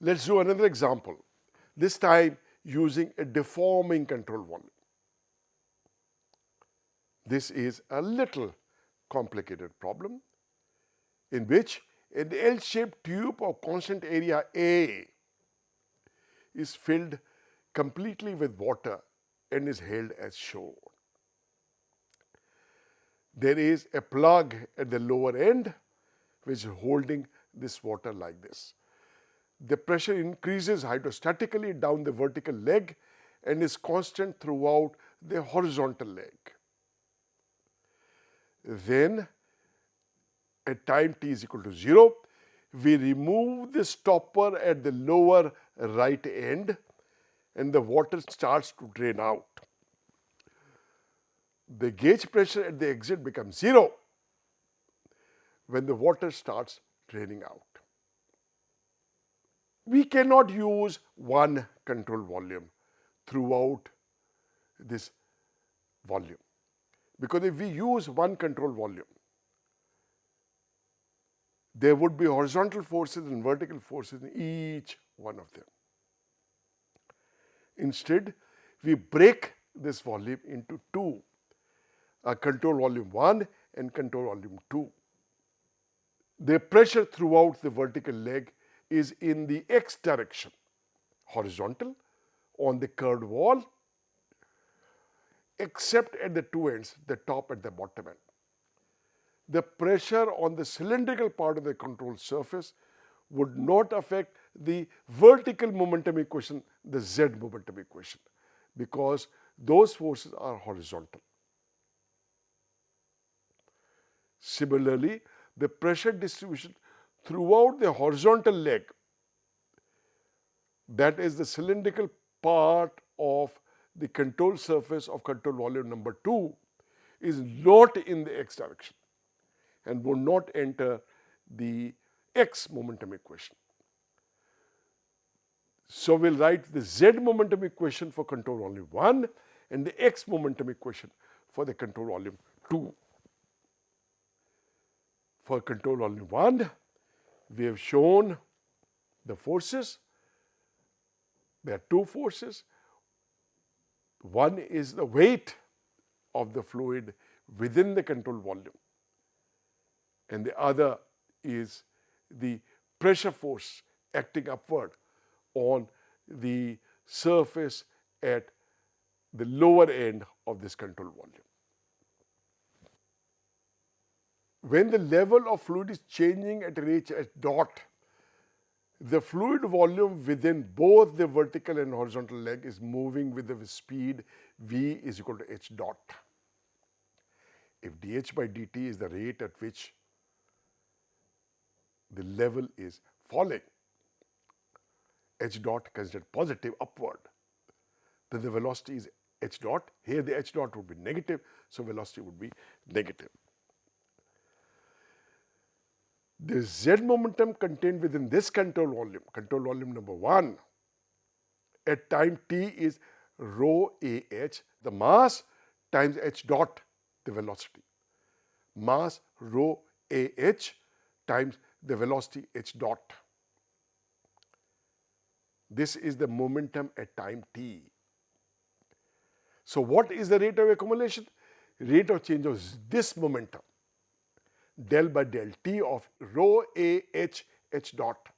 Let's do another example, this time using a deforming control volume. This is a little complicated problem in which an L-shaped tube of constant area A is filled completely with water and is held as shown. There is a plug at the lower end which is holding this water like this. The pressure increases hydrostatically down the vertical leg and is constant throughout the horizontal leg. Then at time t is equal to 0, we remove the stopper at the lower right end and the water starts to drain out. The gauge pressure at the exit becomes 0 when the water starts draining out. We cannot use one control volume throughout this volume, because if we use one control volume, there would be horizontal forces and vertical forces in each one of them. Instead, we break this volume into two, control volume 1 and control volume 2. The pressure throughout the vertical leg is in the x direction, horizontal on the curved wall, except at the two ends, the top and the bottom end. The pressure on the cylindrical part of the control surface would not affect the vertical momentum equation, the Z momentum equation, because those forces are horizontal. Similarly, the pressure distribution throughout the horizontal leg, that is the cylindrical part of the control surface of control volume number 2, is not in the x direction and would not enter the x momentum equation. So we'll write the Z momentum equation for control volume 1 and the x momentum equation for the control volume 2. For control volume 1, we have shown the forces. There are two forces. One is the weight of the fluid within the control volume, and the other is the pressure force acting upward on the surface at the lower end of this control volume. When the level of fluid is changing at a rate h dot, the fluid volume within both the vertical and horizontal leg is moving with the speed v is equal to h dot. If dH by dt is the rate at which the level is falling, h dot considered positive upward, then the velocity is h dot. Here the h dot would be negative, so velocity would be negative. The Z momentum contained within this control volume number 1, at time t is rho ah, the mass, times h dot, the velocity. Mass rho ah times the velocity h dot. This is the momentum at time t. So what is the rate of accumulation? Rate of change of this momentum, del by del t of rho a h h dot,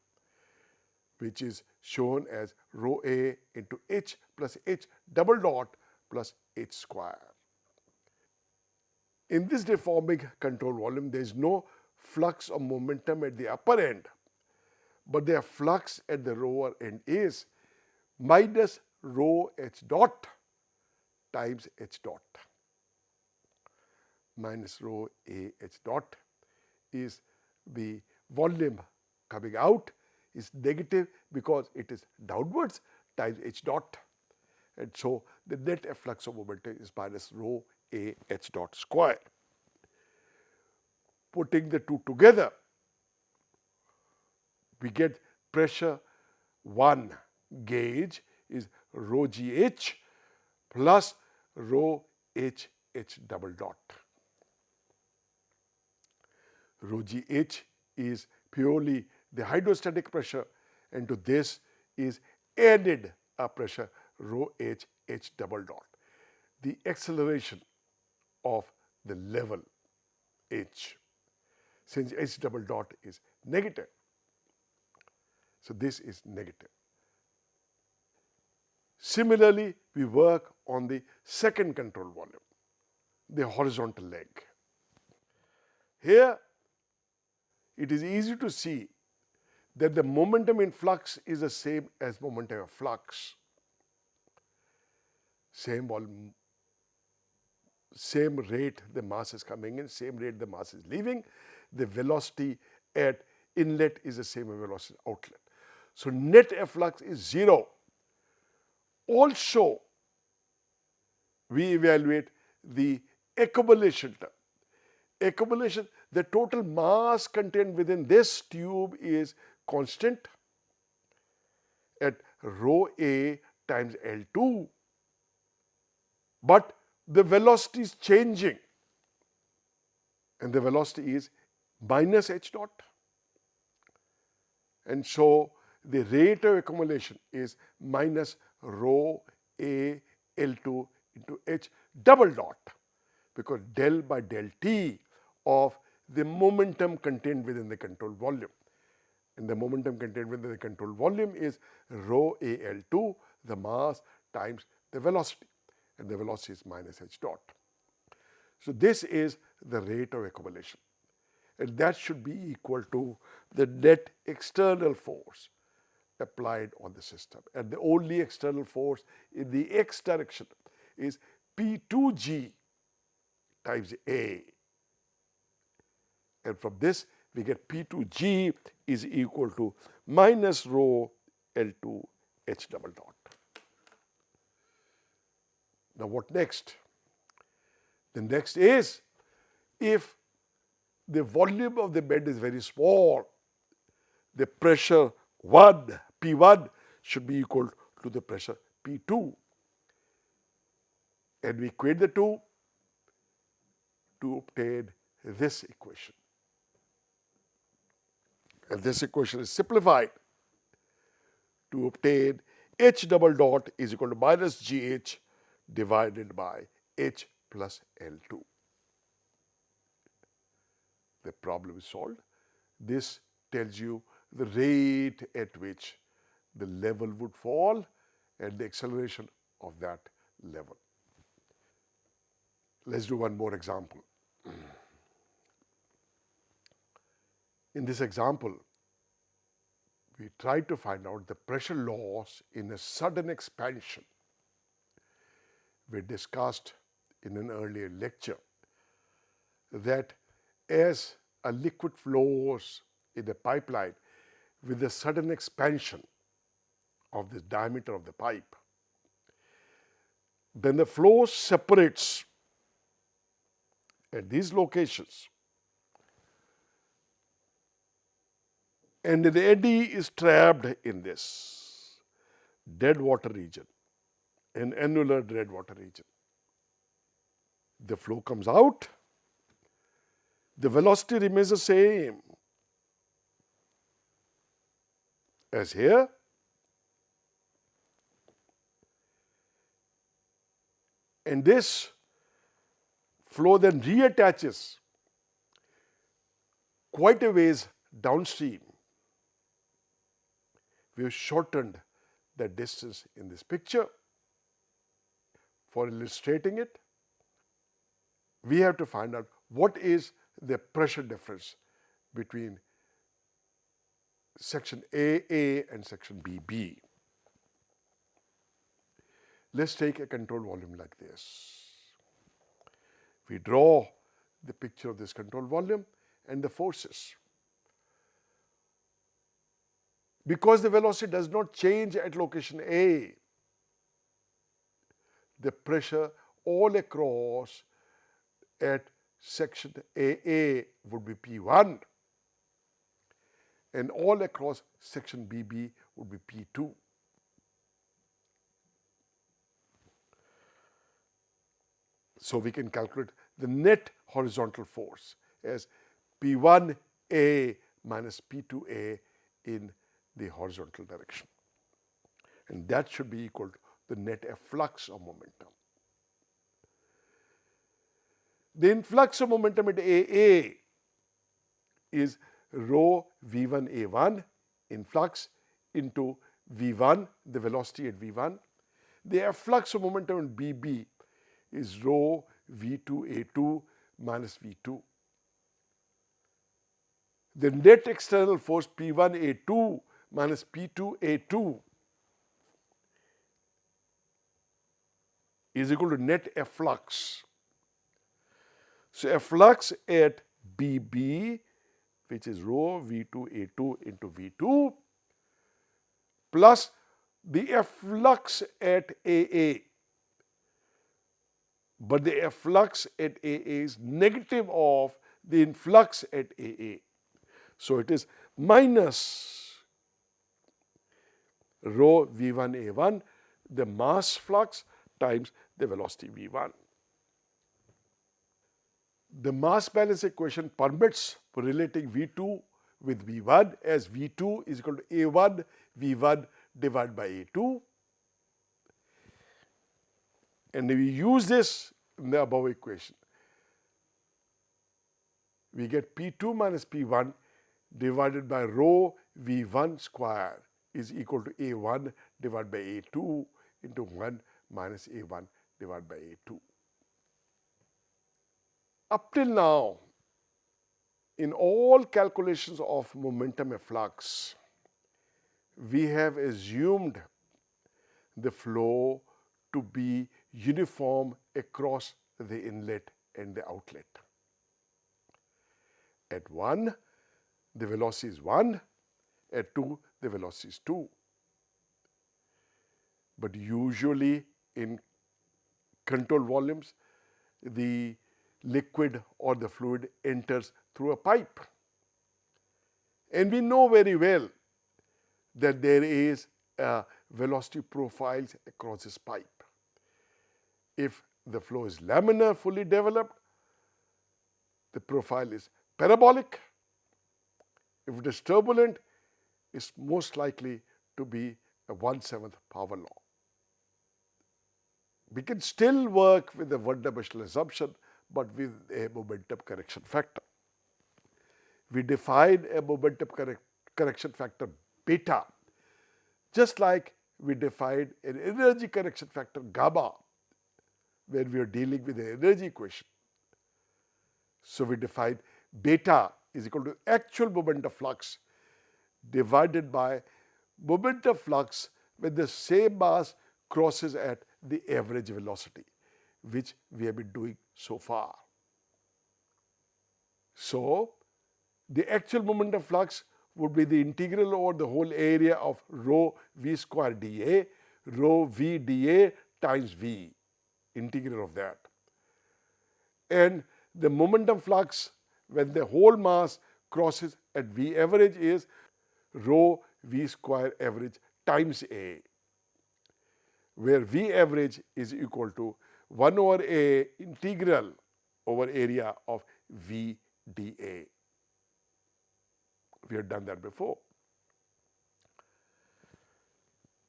which is shown as rho a into h plus h double dot plus h square. In this deforming control volume, there is no flux of momentum at the upper end, but the flux at the lower end is minus rho h dot times h dot. Minus rho a h dot is the volume coming out is negative because it is downwards, times h dot, and so the net efflux of momentum is minus rho a h dot square. Putting the two together, we get pressure 1 gauge is rho gh plus rho h h double dot. Rho gh is purely the hydrostatic pressure and to this is added a pressure rho h h double dot, the acceleration of the level h, since h double dot is negative. So this is negative. Similarly, we work on the second control volume, the horizontal leg. Here, it is easy to see that the momentum in flux is the same as momentum of flux. Same volume, same rate the mass is coming in, same rate the mass is leaving. The velocity at inlet is the same as velocity at outlet. So net efflux is 0. Also, we evaluate the accumulation term. Accumulation, the total mass contained within this tube is constant at rho a times L2, but the velocity is changing, and the velocity is minus h dot. And so the rate of accumulation is minus rho a L2 into h double dot, because del by del t of the momentum contained within the control volume. And the momentum contained within the control volume is rho a L2, the mass, times the velocity. And the velocity is minus h dot. So this is the rate of accumulation. And that should be equal to the net external force applied on the system. And the only external force in the x direction is P2g times A. And from this, we get P2g is equal to minus rho L2 h double dot. Now what next? The next is, if the volume of the bed is very small, the pressure 1, P1 should be equal to the pressure P2. And we equate the two to obtain this equation. And this equation is simplified to obtain h double dot is equal to minus gh divided by h plus L2. The problem is solved. This tells you the rate at which the level would fall and the acceleration of that level. Let's do one more example. In this example, we try to find out the pressure loss in a sudden expansion. We discussed in an earlier lecture that as a liquid flows in a pipeline with a sudden expansion of the diameter of the pipe, then the flow separates at these locations, and the eddy is trapped in this dead water region, an annular dead water region. The flow comes out, the velocity remains the same as here, and this flow then reattaches quite a ways downstream. We have shortened the distance in this picture. For illustrating it, we have to find out what is the pressure difference between section AA and section BB. Let's take a control volume like this. We draw the picture of this control volume and the forces. Because the velocity does not change at location A, the pressure all across at section AA would be P1, and all across section BB would be P2. So we can calculate the net horizontal force as P1A minus P2A in the horizontal direction. And that should be equal to the net efflux of momentum. The influx of momentum at AA is rho V1A1 influx into V1, the velocity at V1. The efflux of momentum in BB is rho V2A2 minus V2. The net external force P1A2 minus P2A2 is equal to net efflux. So efflux at BB, which is rho V2A2 into V2, plus the efflux at AA. But the efflux at AA is negative of the influx at AA. So it is minus rho V1A1, the mass flux times the velocity V1. The mass balance equation permits relating V2 with V1 as V2 is equal to A1 V1 divided by A2. And we use this in the above equation. We get P2 minus P1 divided by rho V1 square is equal to A1 divided by A2 into 1 minus A1 divided by A2. Up till now, in all calculations of momentum efflux, we have assumed the flow to be uniform across the inlet and the outlet. At 1, the velocity is 1. At 2, the velocity is 2. But usually in controlled volumes, the liquid or the fluid enters through a pipe. And we know very well that there is velocity profiles across this pipe. If the flow is laminar, fully developed, the profile is parabolic. If it is turbulent, it's most likely to be a 1/7 power law. We can still work with the one-dimensional assumption, but with a momentum correction factor. We define a momentum correction factor beta, just like we defined an energy correction factor gamma when we are dealing with the energy equation. So we define beta is equal to actual momentum flux divided by momentum flux when the same mass crosses at the average velocity, which we have been doing so far. So the actual momentum flux would be the integral over the whole area of rho V square dA, rho V dA times V, integral of that. And the momentum flux when the whole mass crosses at V average is rho V square average times A, where V average is equal to 1 over A integral over area of V dA. We have done that before.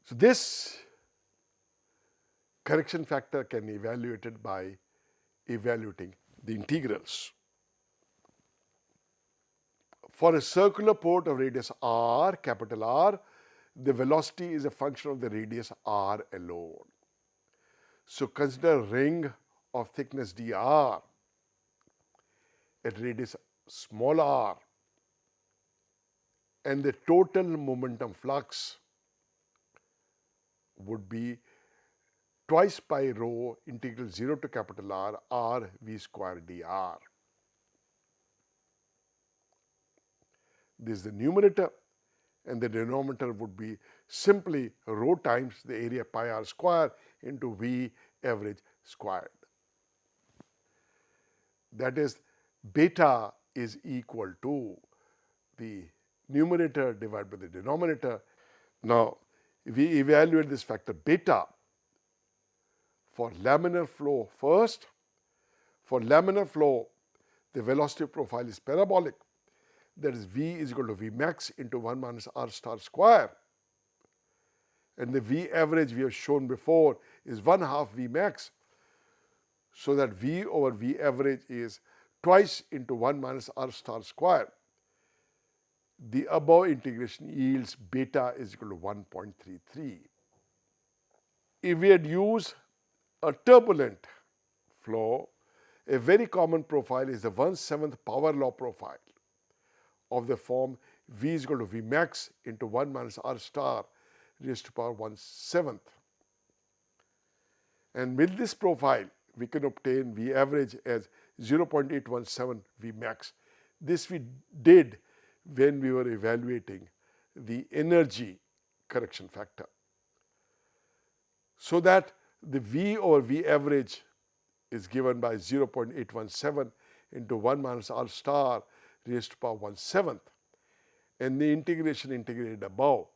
So this correction factor can be evaluated by evaluating the integrals. For a circular port of radius r, capital R, the velocity is a function of the radius r alone. So consider a ring of thickness dr at radius small r, and the total momentum flux would be twice pi rho integral 0 to capital R, r V square dr. This is the numerator, and the denominator would be simply rho times the area pi r square into V average squared. That is, beta is equal to the numerator divided by the denominator. Now, we evaluate this factor beta for laminar flow first. For laminar flow, the velocity profile is parabolic. that is V is equal to V max into 1 minus R star square. And the V average we have shown before is 1/2 V max. So that V over V average is twice into 1 minus R star square. The above integration yields beta is equal to 1.33. If we had used a turbulent flow, a very common profile is the 1/7 power law profile of the form V is equal to V max into 1 minus R star raised to power 1/7. And with this profile, we can obtain V average as 0.817 V max. This we did when we were evaluating the energy correction factor. So that the V over V average is given by 0.817 into 1 minus R star raised to power 1/7. And the integration integrated above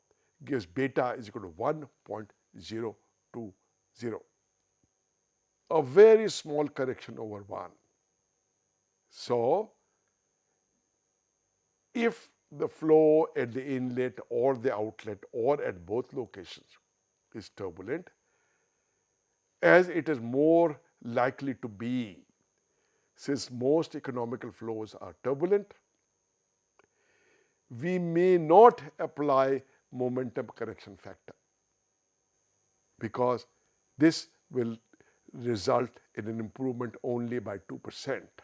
gives beta is equal to 1.020. A very small correction over 1. So, if the flow at the inlet or the outlet or at both locations is turbulent, as it is more likely to be since most economical flows are turbulent, we may not apply momentum correction factor because this will result in an improvement only by 2%,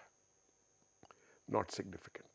not significant.